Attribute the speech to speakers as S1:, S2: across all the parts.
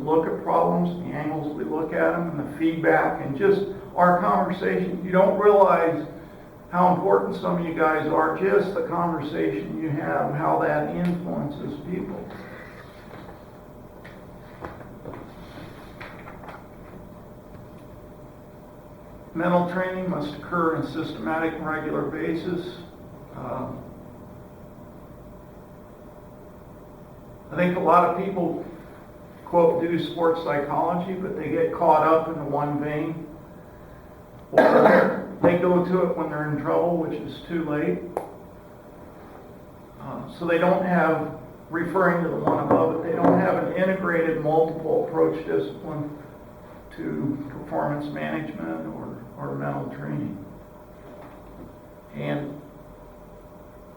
S1: look at problems, the angles we look at them, and the feedback, and just our conversation. You don't realize how important some of you guys are, just the conversation you have, how that influences people. Mental training must occur on a systematic and regular basis. I think a lot of people, quote, do sports psychology, but they get caught up in one vein. Or they go to it when they're in trouble, which is too late. So they don't have, referring to the one above it, they don't have an integrated multiple approach discipline to performance management or mental training. And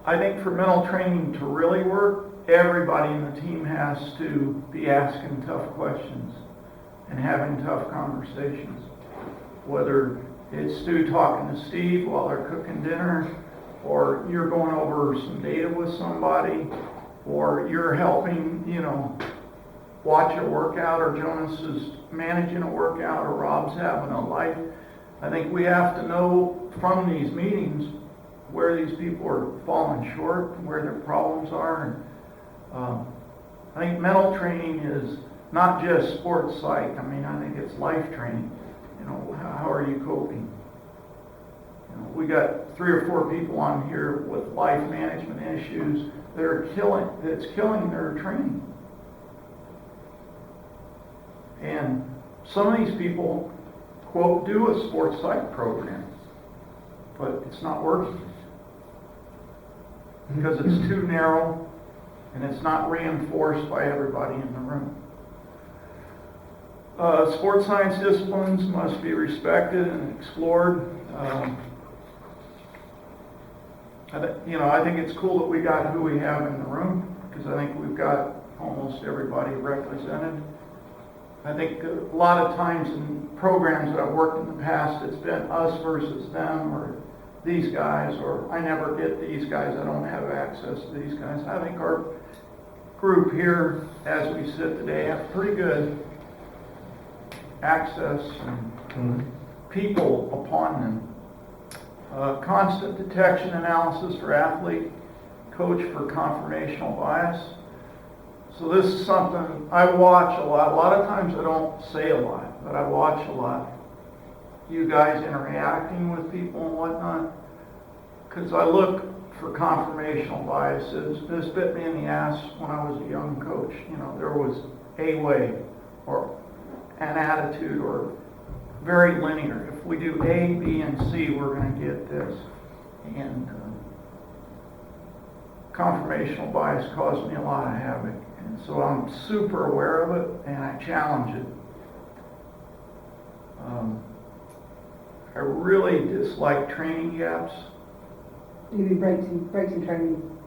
S1: I think for mental training to really work, everybody in the team has to be asking tough questions and having tough conversations. Whether it's Stu talking to Steve while they're cooking dinner, or you're going over some data with somebody, or you're helping, watch a workout, or Jonas is managing a workout, or Rob's having a life. I think we have to know from these meetings where these people are falling short, and where their problems are. And I think mental training is not just sports psych. I think it's life training. How are you coping? We got 3 or 4 people on here with life management issues that are killing their training. And some of these people, quote, do a sports psych program, but it's not working because it's too narrow and it's not reinforced by everybody in the room. Sports science disciplines must be respected and explored. I think it's cool that we got who we have in the room, because I think we've got almost everybody represented. I think a lot of times in programs that I've worked in the past, it's been us versus them, or these guys, or I never get these guys, I don't have access to these guys. I think our group here, as we sit today, have pretty good access and people upon them. Constant detection analysis for athlete, coach for conformational bias. So this is something I watch a lot. A lot of times I don't say a lot, but I watch a lot. You guys interacting with people and whatnot, because I look for conformational biases. This bit me in the ass when I was a young coach. There was a way, or an attitude, or very linear. If we do A, B, and C, we're going to get this. And conformational bias caused me a lot of havoc. And so I'm super aware of it, and I challenge it. I really dislike training gaps.
S2: You do breaks in training.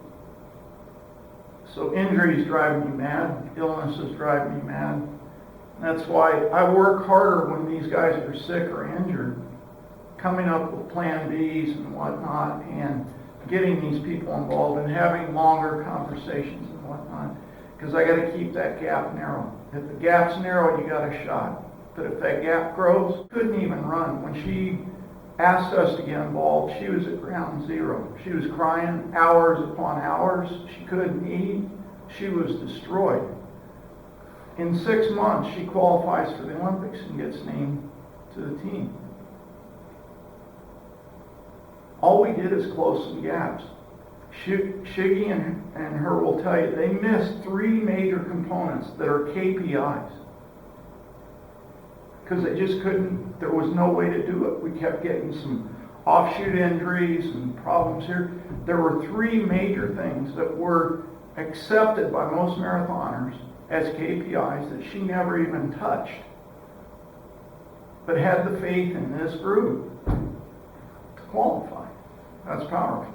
S1: So injuries drive me mad. Illnesses drive me mad. That's why I work harder when these guys are sick or injured, coming up with plan Bs and whatnot, and getting these people involved and having longer conversations and whatnot, because I got to keep that gap narrow. If the gap's narrow, you got a shot. But if that gap grows, couldn't even run. When she asked us to get involved, she was at ground zero. She was crying hours upon hours. She couldn't eat. She was destroyed. In 6 months, she qualifies for the Olympics and gets named to the team. All we did is close some gaps. Shiggy and her will tell you, they missed 3 major components that are KPIs. Because they just couldn't, there was no way to do it. We kept getting some offshoot injuries and problems here. There were 3 major things that were accepted by most marathoners as KPIs that she never even touched, but had the faith in this group to qualify. That's powerful.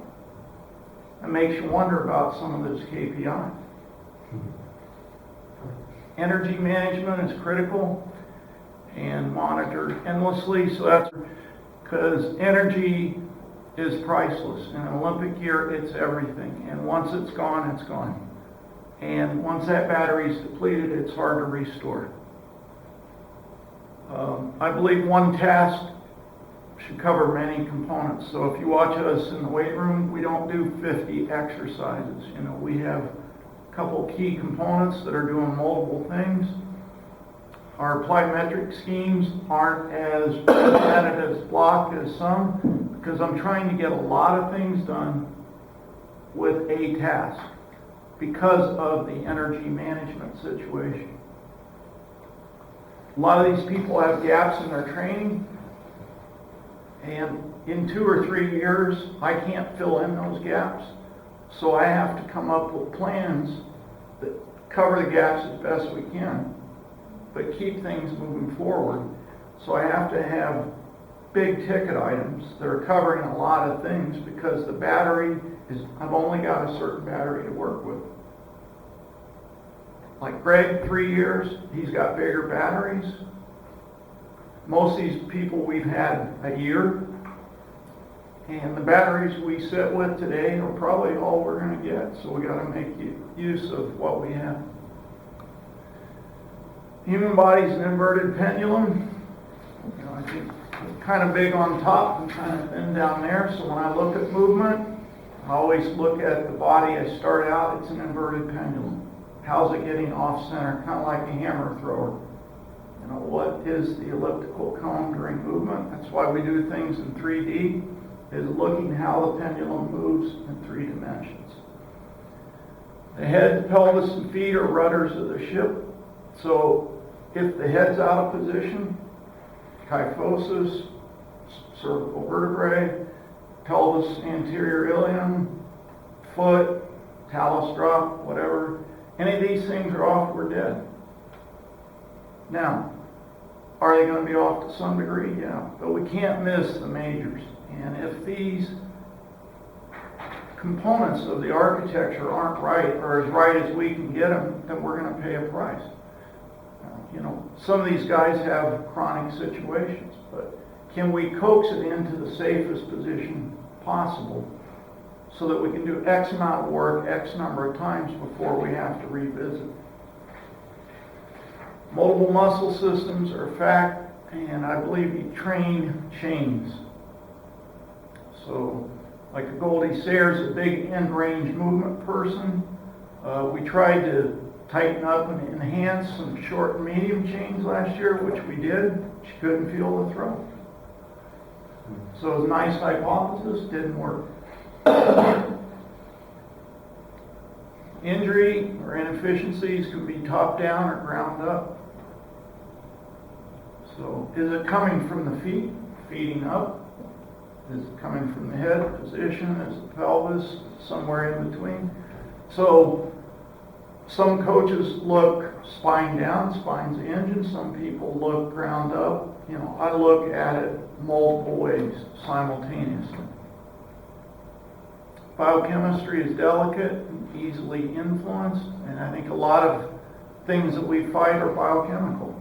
S1: It makes you wonder about some of those KPIs. Energy management is critical and monitored endlessly, so that's because energy is priceless. In an Olympic year, it's everything, and once it's gone, it's gone. And once that battery is depleted, it's hard to restore. I believe one task should cover many components. So if you watch us in the weight room, we don't do 50 exercises. You know, we have a couple key components that are doing multiple things. Our applied metric schemes aren't as repetitive as block as some, because I'm trying to get a lot of things done with a task because of the energy management situation. A lot of these people have gaps in their training, and in 2 or 3 years, I can't fill in those gaps. So I have to come up with plans that cover the gaps as best we can, but keep things moving forward. So I have to have big ticket items that are covering a lot of things, because the battery is, I've only got a certain battery to work with. Like Greg, 3 years, he's got bigger batteries. Most of these people we've had a year, and the batteries we sit with today are probably all we're going to get, so we got to make use of what we have. Human body's an inverted pendulum. You know, I think it's kind of big on top and kind of thin down there, so when I look at movement, I always look at the body. I start out, it's an inverted pendulum. How's it getting off center? Kind of like a hammer thrower. You know, what is the elliptical cone during movement? That's why we do things in 3D, is looking how the pendulum moves in 3 dimensions. The head, pelvis, and feet are rudders of the ship. So if the head's out of position, kyphosis, cervical vertebrae, pelvis, anterior ilium, foot, talus drop, whatever, any of these things are off, we're dead. Now, are they going to be off to some degree? Yeah, but we can't miss the majors. And if these components of the architecture aren't right, or as right as we can get them, then we're going to pay a price. You know, some of these guys have chronic situations, but can we coax it into the safest position possible so that we can do X amount of work, X number of times before we have to revisit? Multiple muscle systems are a fact, and I believe you train chains. So, like a Goldie Sayers, a big end-range movement person, we tried to tighten up and enhance some short and medium chains last year, which we did. She couldn't feel the throw. So it was a nice hypothesis, didn't work. Injury or inefficiencies can be top down or ground up. So is it coming from the feet, feeding up? Is it coming from the head position? Is it pelvis? Somewhere in between? So some coaches look spine down, spine's the engine. Some people look ground up. You know, I look at it multiple ways simultaneously. Biochemistry is delicate and easily influenced, and I think a lot of things that we fight are biochemical.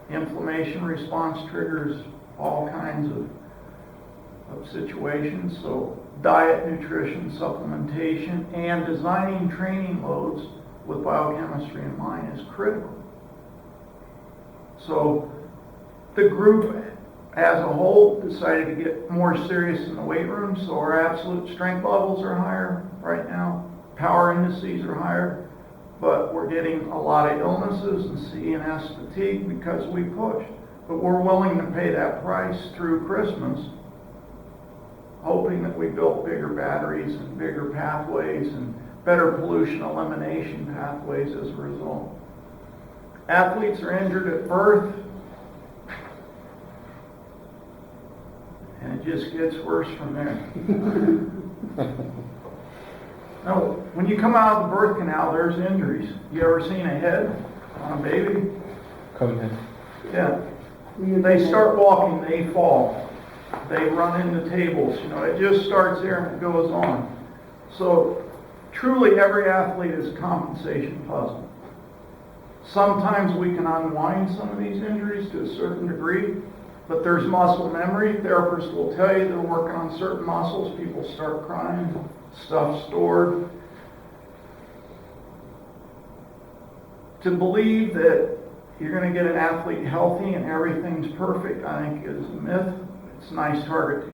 S1: Inflammation response triggers all kinds of situations. So diet, nutrition, supplementation, and designing training loads with biochemistry in mind is critical. So the group as a whole decided to get more serious in the weight room, so our absolute strength levels are higher right now, power indices are higher, but we're getting a lot of illnesses and CNS fatigue because we pushed. But we're willing to pay that price through Christmas, hoping that we built bigger batteries and bigger pathways and better pollution elimination pathways as a result. Athletes are injured at birth, and it just gets worse from there. Now, when you come out of the birth canal, there's injuries. You ever seen a head on a baby?
S3: Cone head.
S1: Yeah. They start walking, they fall. They run into tables. You know, it just starts there and it goes on. So, truly every athlete is a compensation puzzle. Sometimes we can unwind some of these injuries to a certain degree, but there's muscle memory. Therapists will tell you they're working on certain muscles. People start crying, stuff stored. To believe that you're gonna get an athlete healthy and everything's perfect, I think is a myth. It's a nice target to